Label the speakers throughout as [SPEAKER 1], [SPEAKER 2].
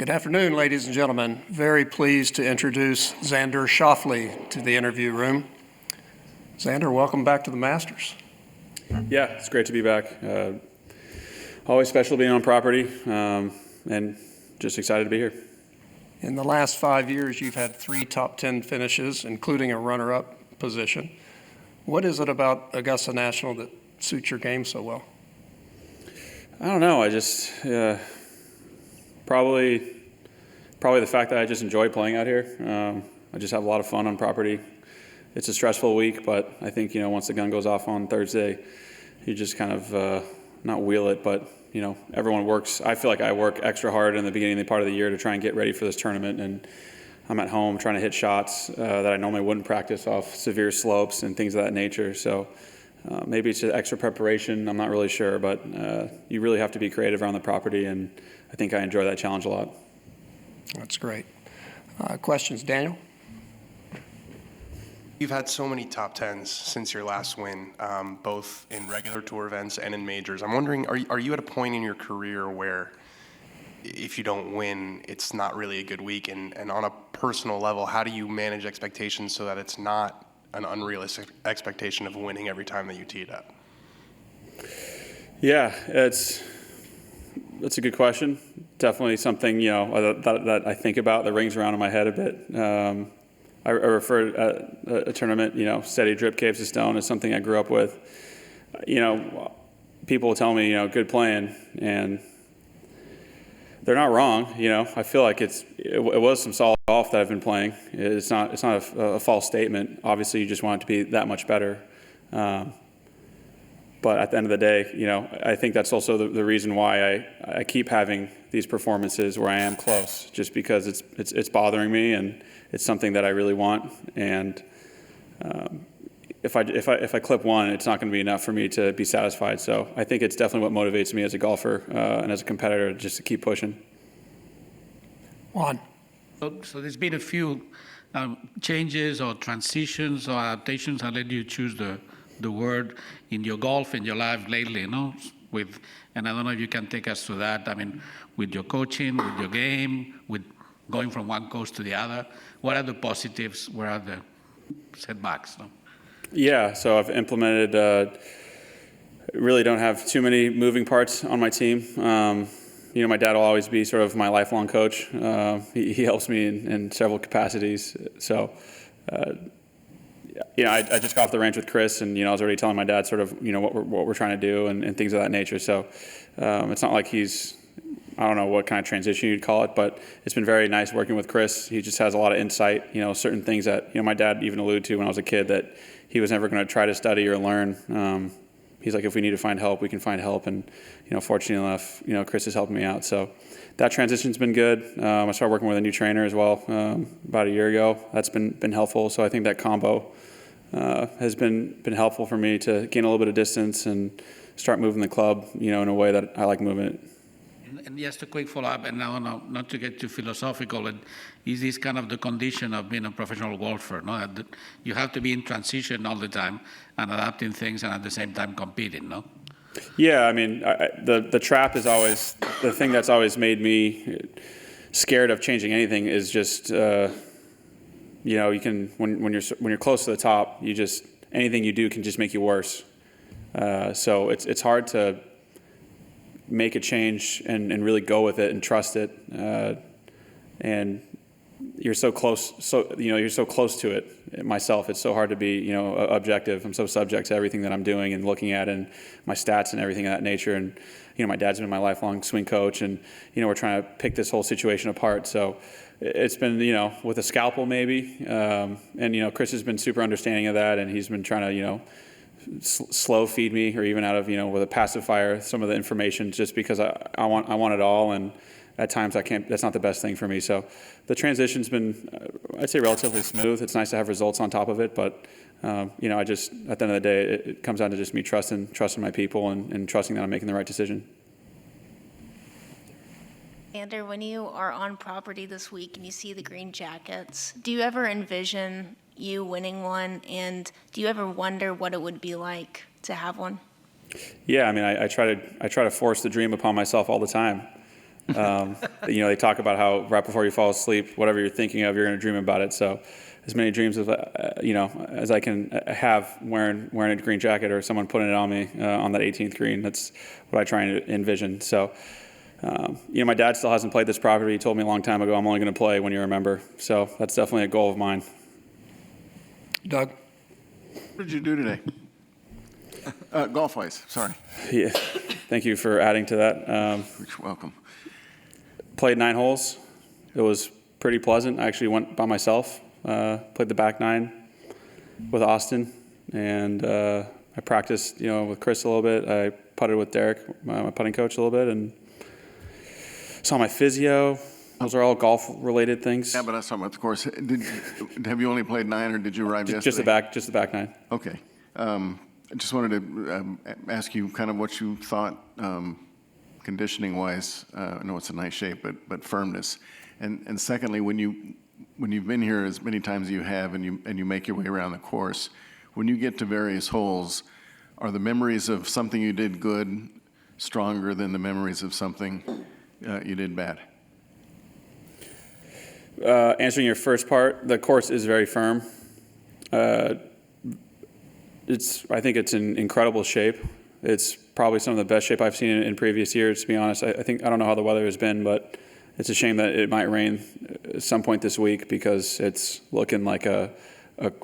[SPEAKER 1] Good afternoon, ladies and gentlemen. Very pleased to introduce Xander Schauffele to the interview room. Xander, welcome back to the Masters.
[SPEAKER 2] Yeah, it's great to be back. Always special being on property, and just excited to be here.
[SPEAKER 1] In the last 5 years, you've had 3 top 10 finishes, including a runner-up position. What is it about Augusta National that suits your game so well?
[SPEAKER 2] I don't know. I just probably the fact that I just enjoy playing out here. I just have a lot of fun on property. It's a stressful week, but I think once the gun goes off on Thursday, you just kind of not wheel it, but everyone works. I feel like I work extra hard in the beginning of the part of the year to try and get ready for this tournament, and I'm at home trying to hit shots that I normally wouldn't practice off severe slopes and things of that nature. So maybe it's just extra preparation. I'm not really sure, but you really have to be creative around the property, and I think I enjoy that challenge a lot.
[SPEAKER 1] That's great. Questions, Daniel?
[SPEAKER 3] You've had so many top tens since your last win, both in regular tour events and in majors. I'm wondering, are you at a point in your career where if you don't win, it's not really a good week? And on a personal level, how do you manage expectations so that it's not an unrealistic expectation of winning every time that you tee it up?
[SPEAKER 2] Yeah, that's a good question. Definitely something that I think about, that rings around in my head a bit. I refer to a tournament, steady drip caves of stone is something I grew up with. People will tell me, good playing, and they're not wrong. I feel like it was some solid golf that I've been playing. It's not a false statement. Obviously, you just want it to be that much better. But at the end of the day, I think that's also the reason why I keep having these performances where I am close, just because it's bothering me, and it's something that I really want. And if I clip one, it's not going to be enough for me to be satisfied. So I think it's definitely what motivates me as a golfer and as a competitor, just to keep pushing.
[SPEAKER 1] Juan.
[SPEAKER 4] So there's been a few changes or transitions or adaptations. I'll let you choose the word in your golf, in your life lately, and I don't know if you can take us to that. I mean, with your coaching, with your game, with going from one coach to the other, what are the positives? Where are the setbacks? No?
[SPEAKER 2] Yeah, so I've implemented, really don't have too many moving parts on my team. My dad will always be sort of my lifelong coach. He helps me in several capacities. So, I just got off the range with Chris, and I was already telling my dad sort of what we're trying to do and things of that nature. So it's not like I don't know what kind of transition you'd call it, but it's been very nice working with Chris. He just has a lot of insight, certain things that my dad even alluded to when I was a kid that he was never going to try to study or learn. He's like, if we need to find help, we can find help, and fortunately enough, Chris is helping me out. So that transition's been good. I started working with a new trainer as well about a year ago. That's been helpful. So I think that combo has been helpful for me to gain a little bit of distance and start moving the club, in a way that I like moving it.
[SPEAKER 4] And just a quick follow-up, and now not to get too philosophical, is this kind of the condition of being a professional golfer? No, that you have to be in transition all the time and adapting things, and at the same time competing. No.
[SPEAKER 2] Yeah, I mean, the trap is always the thing that's always made me scared of changing anything. Is just you can when you're close to the top, anything you do can just make you worse. So it's hard to make a change and really go with it and trust it. And you're so close, you're so close to it. Myself, it's so hard to be, objective. I'm so subject to everything that I'm doing and looking at, and my stats and everything of that nature. And, my dad's been my lifelong swing coach, and, we're trying to pick this whole situation apart. So it's been, with a scalpel maybe. And, Chris has been super understanding of that, and he's been trying to, slow feed me, or even out of with a pacifier, some of the information, just because I want it all, and at times I can't. That's not the best thing for me. So the transition's been, I'd say, relatively smooth. It's nice to have results on top of it, but I just, at the end of the day, it comes down to just me trusting my people and trusting that I'm making the right decision.
[SPEAKER 5] Xander, when you are on property this week and you see the green jackets, do you ever envision you winning one, and do you ever wonder what it would be like to have one?
[SPEAKER 2] Yeah, I mean, I try to force the dream upon myself all the time. They talk about how right before you fall asleep, whatever you're thinking of, you're going to dream about it. So as many dreams of, as I can have wearing a green jacket or someone putting it on me on that 18th green. That's what I try and envision. So, my dad still hasn't played this property. He told me a long time ago, I'm only going to play when you remember. So that's definitely a goal of mine.
[SPEAKER 1] Doug?
[SPEAKER 6] What did you do today? Golf-wise, sorry.
[SPEAKER 2] Yeah, thank you for adding to that.
[SPEAKER 6] You're welcome.
[SPEAKER 2] Played 9 holes. It was pretty pleasant. I actually went by myself. Played the back 9 with Austin, and I practiced, with Chris a little bit. I putted with Derek, my putting coach, a little bit, and saw my physio. Those are all golf-related things.
[SPEAKER 6] Yeah, but I was talking about the course. Have you only played 9, or did you arrive yesterday?
[SPEAKER 2] Just the back 9.
[SPEAKER 6] Okay. I just wanted to ask you kind of what you thought conditioning-wise. I know it's a nice shape, but firmness. And secondly, when you've been here as many times as you have, and you make your way around the course, when you get to various holes, are the memories of something you did good stronger than the memories of something you did bad?
[SPEAKER 2] Answering your first part, the course is very firm. I think it's in incredible shape. It's probably some of the best shape I've seen in previous years, to be honest. I don't know how the weather has been, but it's a shame that it might rain at some point this week, because it's looking like a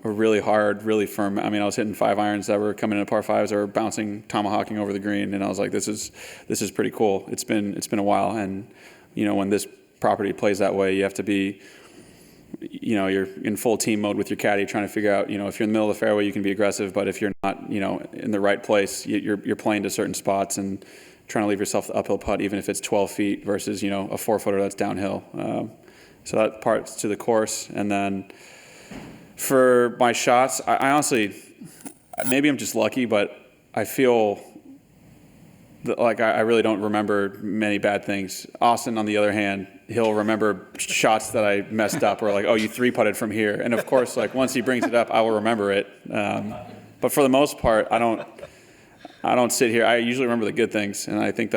[SPEAKER 2] really hard, really firm. I mean, I was hitting 5 irons that were coming into par 5s that were bouncing, tomahawking over the green, and I was like, this is pretty cool. It's been a while, and when this property plays that way, you have to be, you're in full team mode with your caddy, trying to figure out, if you're in the middle of the fairway, you can be aggressive, but if you're not, in the right place, you're playing to certain spots and trying to leave yourself the uphill putt, even if it's 12 feet versus, a 4-footer that's downhill. So that part's to the course. And then for my shots, I honestly, maybe I'm just lucky, but I feel like I really don't remember many bad things. Austin, on the other hand, he'll remember shots that I messed up, or like, oh, you 3-putted from here. And of course, like, once he brings it up, I will remember it. But for the most part, I don't sit here. I usually remember the good things, and I think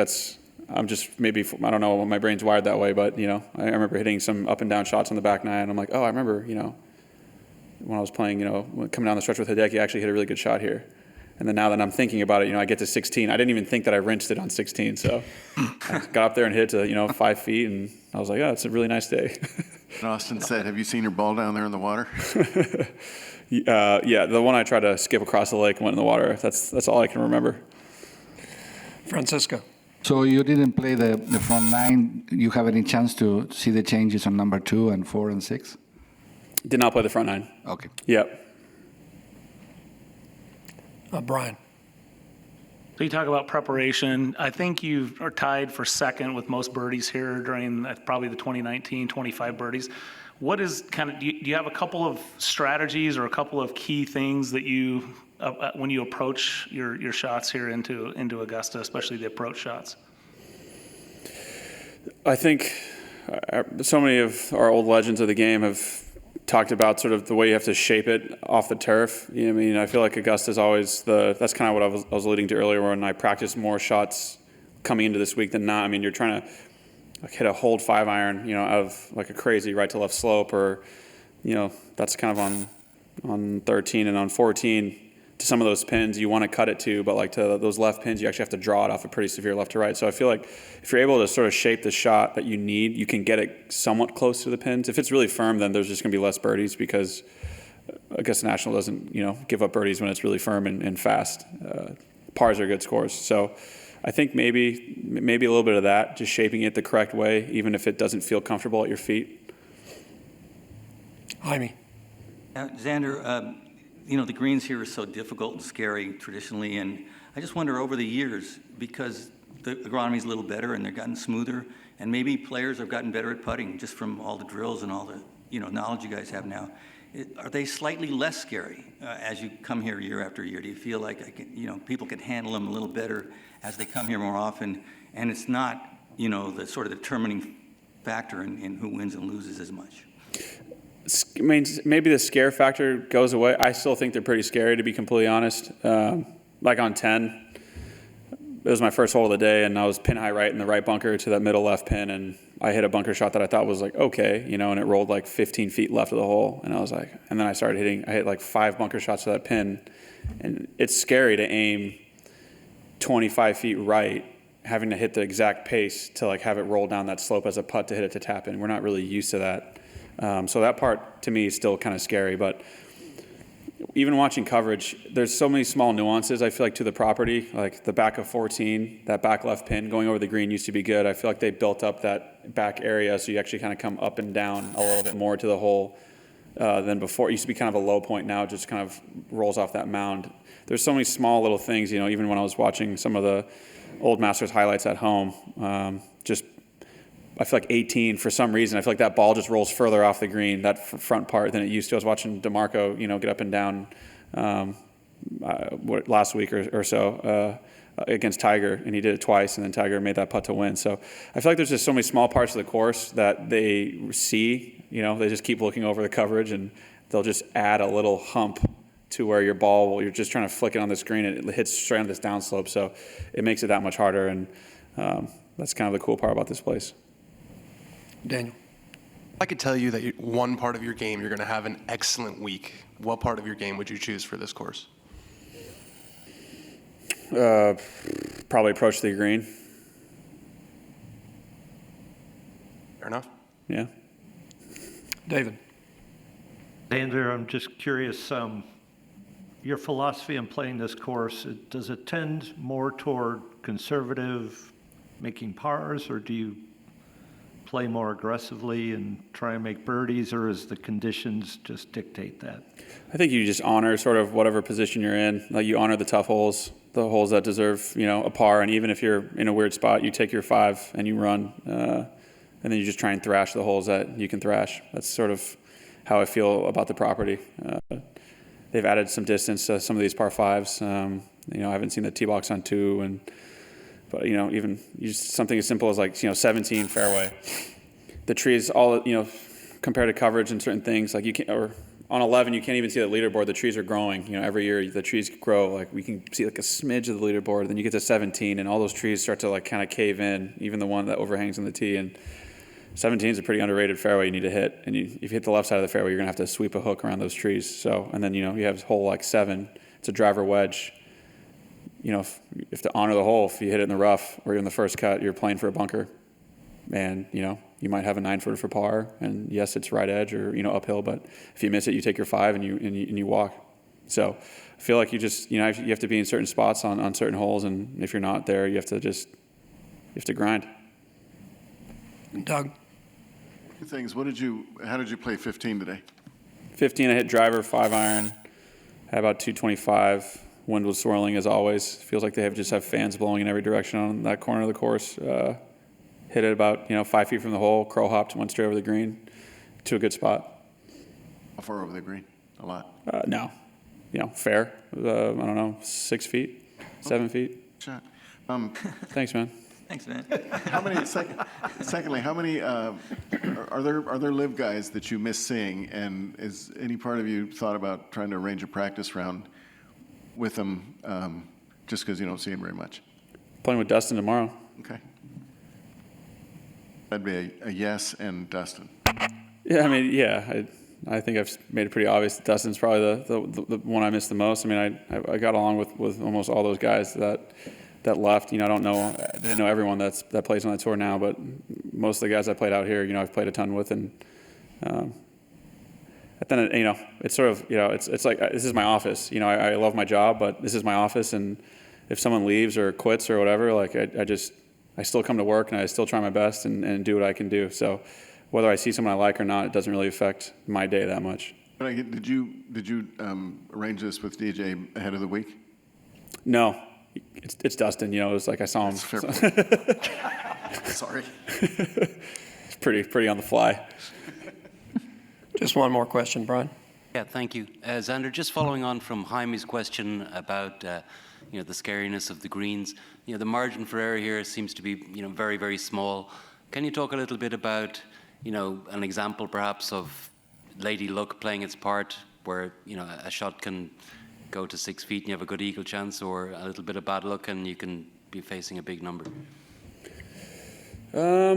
[SPEAKER 2] I'm just maybe, I don't know, my brain's wired that way, but, I remember hitting some up and down shots on the back 9. I'm like, oh, I remember, when I was playing, coming down the stretch with Hideki, I actually hit a really good shot here. And then now that I'm thinking about it, I get to 16. I didn't even think that I rinsed it on 16. So I got up there and hit to, 5 feet, and I was like, oh, it's a really nice day.
[SPEAKER 6] And Austin said, have you seen your ball down there in the water?
[SPEAKER 2] Yeah, the one I tried to skip across the lake and went in the water. That's all I can remember.
[SPEAKER 1] Francisco?
[SPEAKER 7] So you didn't play the front 9. You have any chance to see the changes on number 2 and 4 and 6?
[SPEAKER 2] Did not play the front 9.
[SPEAKER 7] Okay.
[SPEAKER 2] Yep.
[SPEAKER 1] Brian?
[SPEAKER 8] So you talk about preparation. I think you are tied for second with most birdies here during probably the 2019, 25 birdies. What is do you have a couple of strategies or a couple of key things that you, when you approach your shots here into Augusta, especially the approach shots?
[SPEAKER 2] I think so many of our old legends of the game have talked about sort of the way you have to shape it off the turf. I feel like Augusta's always that's kind of what I was alluding to earlier, when I practice more shots coming into this week than not. You're trying to hit a hold 5 iron, out of like a crazy right to left slope, or, that's kind of on 13 and on 14 to some of those pins you want to cut it to, but like to those left pins, you actually have to draw it off a pretty severe left to right. So I feel like if you're able to sort of shape the shot that you need, you can get it somewhat close to the pins. If it's really firm, then there's just going to be less birdies, because Augusta National doesn't, give up birdies when it's really firm and fast. Pars are good scores. So I think maybe a little bit of that, just shaping it the correct way, even if it doesn't feel comfortable at your feet.
[SPEAKER 1] Jaime?
[SPEAKER 9] Xander, the greens here are so difficult and scary traditionally, and I just wonder over the years, because the agronomy is a little better and they've gotten smoother, and maybe players have gotten better at putting just from all the drills and all the knowledge you guys have now. Are they slightly less scary as you come here year after year? Do you feel like people can handle them a little better as they come here more often, and it's not the sort of determining factor in who wins and loses as much?
[SPEAKER 2] Maybe the scare factor goes away. I still think they're pretty scary, to be completely honest. Like on 10, it was my first hole of the day, and I was pin high right in the right bunker to that middle left pin, and I hit a bunker shot that I thought was like okay, you know, and it rolled like 15 feet left of the hole, and I was like, and then I hit like 5 bunker shots to that pin, and it's scary to aim 25 feet right, having to hit the exact pace to like have it roll down that slope as a putt to hit it to tap in. We're not really used to that, so that part to me is still kind of scary, but. Even watching coverage, there's so many small nuances, I feel like, to the property. Like the back of 14, that back left pin going over the green used to be good. I feel like they built up that back area so you actually kind of come up and down a little bit more to the hole than before. It used to be kind of a low point. Now it just kind of rolls off that mound. There's so many small little things, you know, even when I was watching some of the old Masters highlights at home, I feel like 18, for some reason, I feel like that ball just rolls further off the green, that front part, than it used to. I was watching DeMarco, you know, get up and down last week or so against Tiger, and he did it twice, and then Tiger made that putt to win. So I feel like there's just so many small parts of the course that they see, you know, they just keep looking over the coverage, and they'll just add a little hump to where your ball, you're just trying to flick it on the screen, and it hits straight on this downslope. So it makes it that much harder, and that's kind of the cool part about this place.
[SPEAKER 1] Daniel.
[SPEAKER 3] I could tell you that one part of your game, you're going to have an excellent week. What part of your game would you choose for this course?
[SPEAKER 2] Probably approach the green.
[SPEAKER 3] Fair enough.
[SPEAKER 2] Yeah.
[SPEAKER 1] David.
[SPEAKER 10] Xander, I'm just curious, your philosophy in playing this course, does it tend more toward conservative, making pars, or do you play more aggressively and try and make birdies, or is the conditions just dictate that?
[SPEAKER 2] I think you just honor sort of whatever position you're in. Like you honor the tough holes, the holes that deserve, you know, a par. And even if you're in a weird spot, you take your 5 and you run, and then you just try and thrash the holes that you can thrash. That's sort of how I feel about the property. They've added some distance to some of these par 5s. You know, I haven't seen the tee box on 2, but, you know, even something as simple as like, you know, 17 fairway. The trees all, you know, compared to coverage and certain things, like you can't, or on 11, you can't even see the leaderboard. The trees are growing, you know, every year the trees grow. Like we can see like a smidge of the leaderboard. Then you get to 17 and all those trees start to like kind of cave in, even the one that overhangs on the tee. And 17 is a pretty underrated fairway you need to hit. And if you hit the left side of the fairway, you're going to have to sweep a hook around those trees. So, and then, you know, you have hole like 7, it's a driver wedge. You know, if to honor the hole, if you hit it in the rough or you're in the first cut, you're playing for a bunker. And, you know, you might have a 9-footer for par. And yes, it's right edge or, you know, uphill. But if you miss it, you take your 5 and you walk. So I feel like you just, you know, you have to be in certain spots on certain holes. And if you're not there, you have to grind.
[SPEAKER 1] Doug.
[SPEAKER 6] 2 things. How did you play 15 today?
[SPEAKER 2] 15, I hit driver, 5-iron, had about 225. Wind was swirling as always. Feels like they just have fans blowing in every direction on that corner of the course. Hit it about, you know, 5 feet from the hole, crow hopped, went straight over the green to a good spot.
[SPEAKER 6] How far over the green? A lot.
[SPEAKER 2] No, you know, fair. I don't know, 6 feet, 7 feet.
[SPEAKER 6] Shot.
[SPEAKER 2] Thanks, man.
[SPEAKER 9] Thanks, man.
[SPEAKER 6] How many? Secondly, how many are there live guys that you miss seeing? And is any part of you thought about trying to arrange a practice round with them, just because you don't see them very much?
[SPEAKER 2] Playing with Dustin tomorrow.
[SPEAKER 6] Okay. That'd be a yes and Dustin.
[SPEAKER 2] Yeah, I mean, yeah, I think I've made it pretty obvious that Dustin's probably the one I miss the most. I mean, I got along with almost all those guys that left. You know, I didn't know everyone that plays on that tour now, but most of the guys I played out here, you know, I've played a ton with, and then, you know, it's sort of, you know, it's like, this is my office. You know, I love my job, but this is my office, and if someone leaves or quits or whatever, like, I still come to work, and I still try my best and do what I can do. So whether I see someone I like or not, it doesn't really affect my day that much.
[SPEAKER 6] Did you arrange this with DJ ahead of the week?
[SPEAKER 2] No. It's Dustin, you know, it was like I saw him.
[SPEAKER 6] Fair point. Sorry.
[SPEAKER 2] It's pretty on the fly.
[SPEAKER 1] Just one more question, Brian.
[SPEAKER 11] Yeah, thank you. Xander, just following on from Jaime's question about you know, the scariness of the greens, you know, the margin for error here seems to be, you know, very, very small. Can you talk a little bit about, you know, an example perhaps of lady luck playing its part where, you know, a shot can go to 6 feet and you have a good eagle chance, or a little bit of bad luck and you can be facing a big number?
[SPEAKER 2] I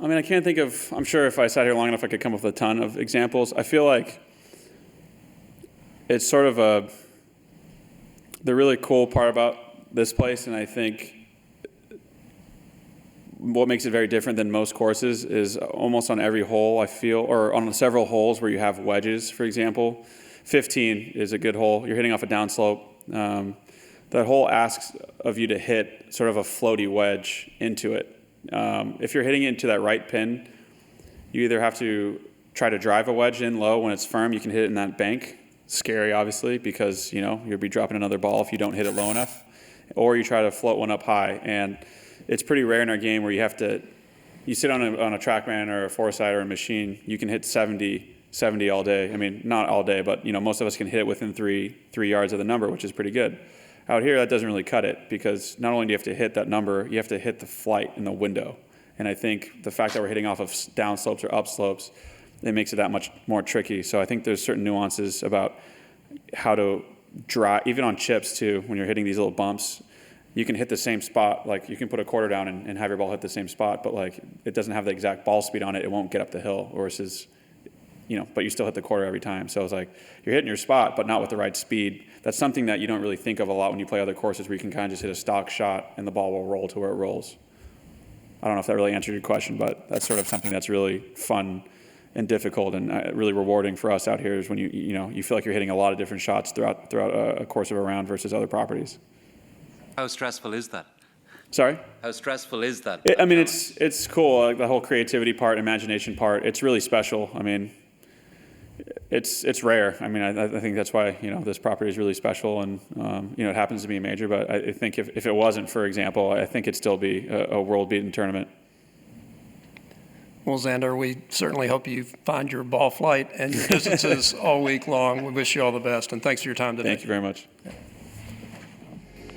[SPEAKER 2] mean, I can't think of, I'm sure if I sat here long enough, I could come up with a ton of examples. I feel like it's sort of the really cool part about this place, and I think what makes it very different than most courses is almost on every hole, I feel, or on several holes where you have wedges, for example. 15 is a good hole. You're hitting off a downslope. That hole asks of you to hit sort of a floaty wedge into it. If you're hitting it into that right pin, you either have to try to drive a wedge in low when it's firm. You can hit it in that bank. Scary, obviously, because you'll be dropping another ball if you don't hit it low enough. Or you try to float one up high. And it's pretty rare in our game where you sit on a TrackMan or a Foresight or a machine, you can hit 70 all day. I mean, not all day, but most of us can hit it within three yards of the number, which is pretty good. Out here, that doesn't really cut it, because not only do you have to hit that number, you have to hit the flight in the window. And I think the fact that we're hitting off of downslopes or upslopes, it makes it that much more tricky. So I think there's certain nuances about how to drive, even on chips too, when you're hitting these little bumps, you can hit the same spot. Like, you can put a quarter down and have your ball hit the same spot, but like, it doesn't have the exact ball speed on it. It won't get up the hill, versus, but you still hit the quarter every time. So it's like, you're hitting your spot, but not with the right speed. That's something that you don't really think of a lot when you play other courses, where you can kind of just hit a stock shot and the ball will roll to where it rolls. I don't know if that really answered your question, but that's sort of something that's really fun and difficult and really rewarding for us out here, is when you feel like you're hitting a lot of different shots throughout a course of a round versus other properties.
[SPEAKER 11] How stressful is that?
[SPEAKER 2] Sorry?
[SPEAKER 11] How stressful is that?
[SPEAKER 2] It's cool. Like, the whole creativity part, imagination part, it's really special. I mean, it's rare. I mean, I think that's why, this property is really special, and, it happens to be a major, but I think if it wasn't, for example, I think it'd still be a world-beaten tournament.
[SPEAKER 1] Well, Xander, we certainly hope you find your ball flight and your distances all week long. We wish you all the best, and thanks for your time today.
[SPEAKER 2] Thank you very much.